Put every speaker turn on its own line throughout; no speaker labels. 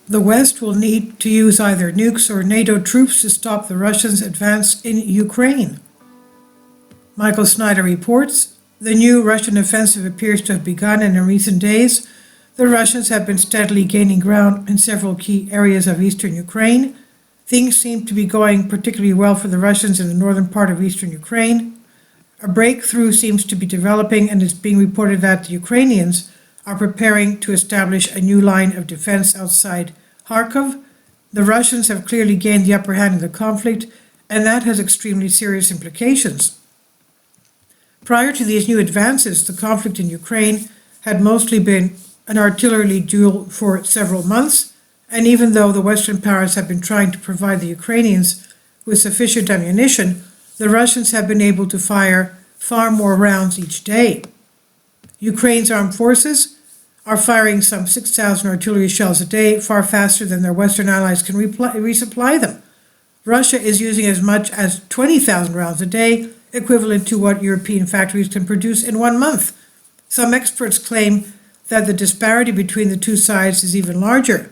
The West will need to use either nukes or NATO troops to stop the Russians' advance in Ukraine. Michael Snyder reports, the new Russian offensive appears to have begun, and in recent days, the Russians have been steadily gaining ground in several key areas of eastern Ukraine. Things seem to be going particularly well for the Russians in the northern part of eastern Ukraine. A breakthrough seems to be developing, and it's being reported that the Ukrainians are preparing to establish a new line of defense outside Kharkov. The Russians have clearly gained the upper hand in the conflict, and that has extremely serious implications. Prior to these new advances, the conflict in Ukraine had mostly been an artillery duel for several months, and even though the Western powers have been trying to provide the Ukrainians with sufficient ammunition, the Russians have been able to fire far more rounds each day. Ukraine's armed forces are firing some 6,000 artillery shells a day, far faster than their Western allies can resupply them. Russia is using as much as 20,000 rounds a day, equivalent to what European factories can produce in 1 month. Some experts claim that the disparity between the two sides is even larger.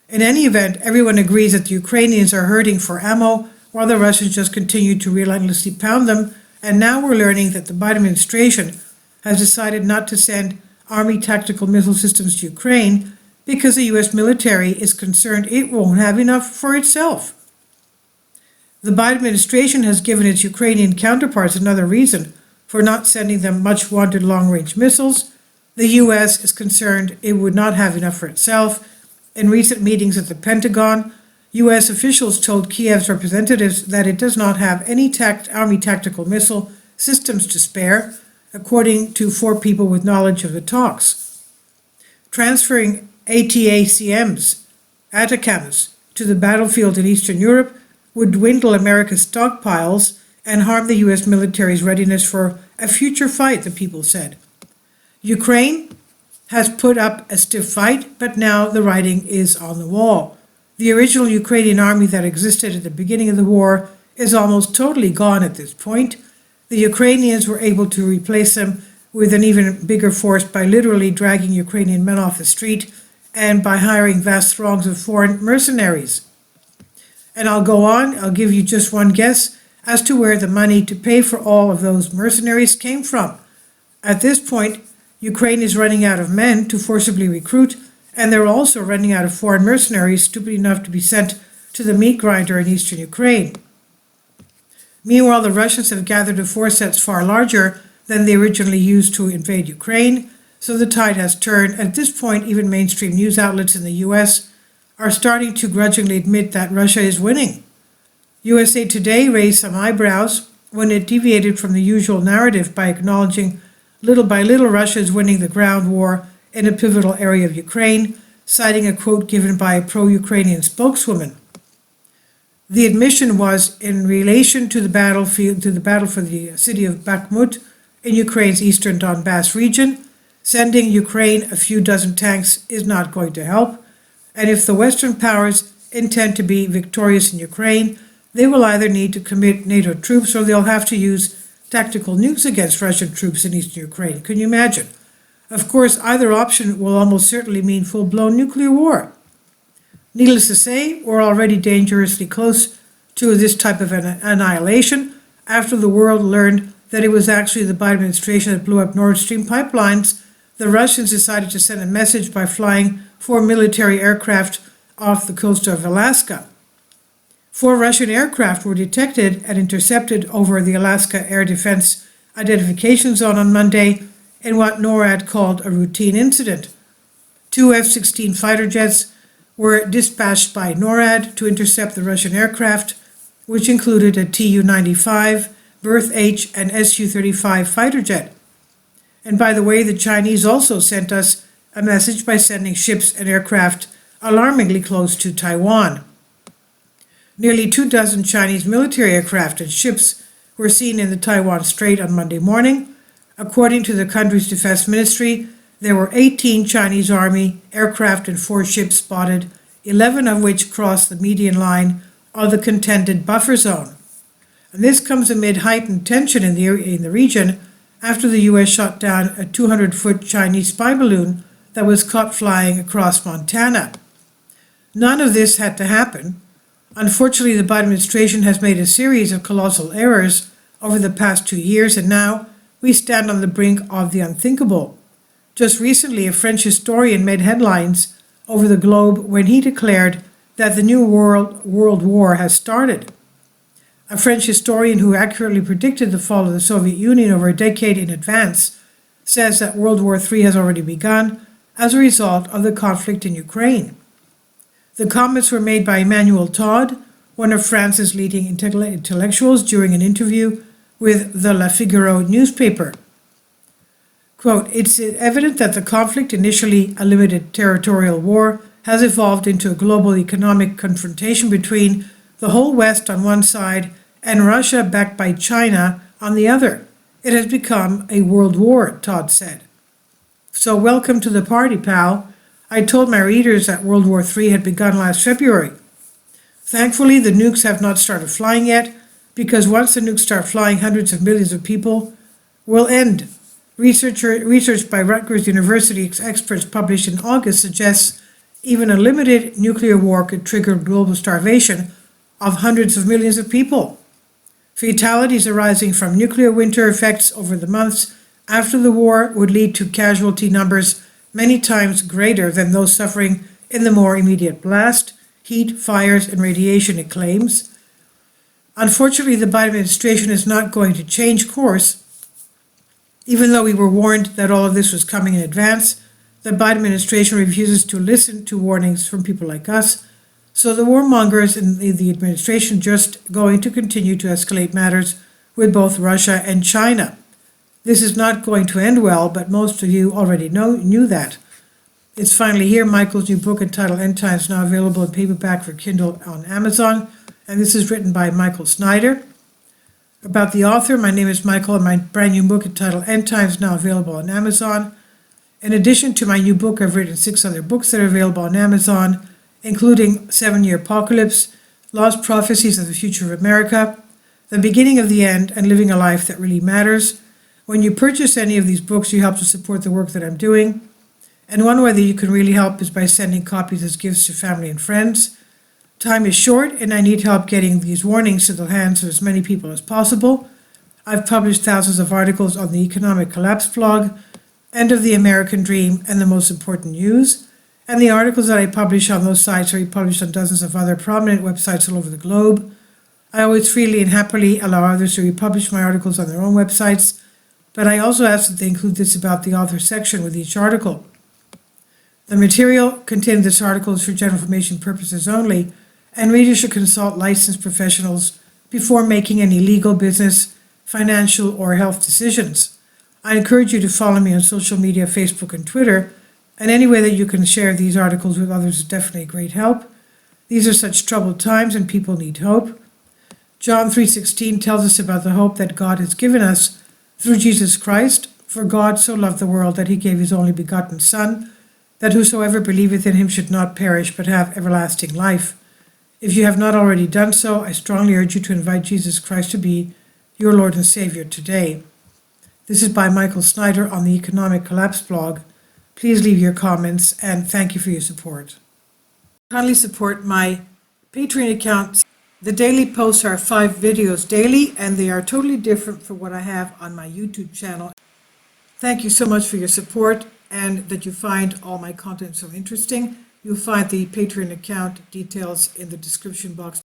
In any event, everyone agrees that the Ukrainians are hurting for ammo, while the Russians just continue to relentlessly pound them, and now we're learning that the Biden administration has decided not to send Army tactical missile systems to Ukraine because the U.S. military is concerned it won't have enough for itself. The Biden administration has given its Ukrainian counterparts another reason for not sending them much-wanted long-range missiles. The U.S. is concerned it would not have enough for itself. In recent meetings at the Pentagon, U.S. officials told Kiev's representatives that it does not have any Army tactical missile systems to spare, according to 4 people with knowledge of the talks. Transferring ATACMs, ATACMs, to the battlefield in Eastern Europe would dwindle America's stockpiles and harm the U.S. military's readiness for a future fight, the people said. Ukraine has put up a stiff fight, but now the writing is on the wall. The original Ukrainian army that existed at the beginning of the war is almost totally gone at this point. The Ukrainians were able to replace them with an even bigger force by literally dragging Ukrainian men off the street and by hiring vast throngs of foreign mercenaries. And I'll go on, I'll give you just one guess as to where the money to pay for all of those mercenaries came from. At this point, Ukraine is running out of men to forcibly recruit, and they're also running out of foreign mercenaries stupid enough to be sent to the meat grinder in eastern Ukraine. Meanwhile, the Russians have gathered a force that's far larger than they originally used to invade Ukraine, so the tide has turned. At this point, even mainstream news outlets in the U.S. are starting to grudgingly admit that Russia is winning. USA Today raised some eyebrows when it deviated from the usual narrative by acknowledging little by little Russia is winning the ground war in a pivotal area of Ukraine, citing a quote given by a pro-Ukrainian spokeswoman. The admission was in relation to the battle for the city of Bakhmut in Ukraine's eastern Donbass region. Sending Ukraine a few dozen tanks is not going to help, and if the Western powers intend to be victorious in Ukraine, they will either need to commit NATO troops or they'll have to use tactical nukes against Russian troops in eastern Ukraine. Can you imagine? Of course, either option will almost certainly mean full-blown nuclear war. Needless to say, we're already dangerously close to this type of annihilation after the world learned that it was actually the Biden administration that blew up Nord Stream pipelines. The Russians decided to send a message by flying 4 military aircraft off the coast of Alaska. 4 Russian aircraft were detected and intercepted over the Alaska Air Defense Identification Zone on Monday in what NORAD called a routine incident. 2 F-16 fighter jets were dispatched by NORAD to intercept the Russian aircraft, which included a Tu-95, Berth H, and Su-35 fighter jet. And by the way, the Chinese also sent us a message by sending ships and aircraft alarmingly close to Taiwan. Nearly 24 Chinese military aircraft and ships were seen in the Taiwan Strait on Monday morning. According to the country's defense ministry, there were 18 Chinese Army aircraft and 4 ships spotted, 11 of which crossed the median line of the contended buffer zone. And this comes amid heightened tension in the region after the U.S. shot down a 200-foot Chinese spy balloon that was caught flying across Montana. None of this had to happen. Unfortunately, the Biden administration has made a series of colossal errors over the past 2 years, and now we stand on the brink of the unthinkable. Just recently, a French historian made headlines over the globe when he declared that the new world war has started. A French historian who accurately predicted the fall of the Soviet Union over a decade in advance says that World War III has already begun as a result of the conflict in Ukraine. The comments were made by Emmanuel Todd, one of France's leading intellectuals, during an interview with the Le Figaro newspaper. Quote, "It's evident that the conflict, initially a limited territorial war, has evolved into a global economic confrontation between the whole West on one side and Russia, backed by China, on the other. It has become a world war," Todd said. So welcome to the party, pal. I told my readers that World War III had begun last February. Thankfully, the nukes have not started flying yet, because once the nukes start flying, hundreds of millions of people will end. Research by Rutgers University experts published in August suggests even a limited nuclear war could trigger global starvation of hundreds of millions of people. Fatalities arising from nuclear winter effects over the months after the war would lead to casualty numbers many times greater than those suffering in the more immediate blast, heat, fires, and radiation, it claims. Unfortunately, the Biden administration is not going to change course. Even though we were warned that all of this was coming in advance, the Biden administration refuses to listen to warnings from people like us. So the warmongers in the administration just going to continue to escalate matters with both Russia and China. This is not going to end well, but most of you already knew that. It's finally here, Michael's new book entitled End Times, now available in paperback for Kindle on Amazon. And this is written by Michael Snyder. About the author, my name is Michael, and my brand new book entitled End Times, now available on Amazon. In addition to my new book, I've written 6 other books that are available on Amazon, including 7-Year Apocalypse, Lost Prophecies of the Future of America, The Beginning of the End, and Living a Life That Really Matters. When you purchase any of these books, you help to support the work that I'm doing. And one way that you can really help is by sending copies as gifts to family and friends. Time is short, and I need help getting these warnings to the hands of as many people as possible. I've published thousands of articles on the Economic Collapse blog, End of the American Dream, and The Most Important News. And the articles that I publish on those sites are republished on dozens of other prominent websites all over the globe. I always freely and happily allow others to republish my articles on their own websites, but I also ask that they include this about the author section with each article. The material contained in this article is for general information purposes only, and readers should consult licensed professionals before making any legal, business, financial, or health decisions. I encourage you to follow me on social media, Facebook and Twitter, and any way that you can share these articles with others is definitely a great help. These are such troubled times and people need hope. John 3:16 tells us about the hope that God has given us through Jesus Christ. For God so loved the world that he gave his only begotten Son, that whosoever believeth in him should not perish but have everlasting life. If you have not already done so, I strongly urge you to invite Jesus Christ to be your Lord and Savior today. This is by Michael Snyder on the Economic Collapse blog. Please leave your comments, and thank you for your support. Kindly support my Patreon account. The daily posts are 5 videos daily, and they are totally different from what I have on my YouTube channel. Thank you so much for your support, and that you find all my content so interesting. You'll find the Patreon account details in the description box.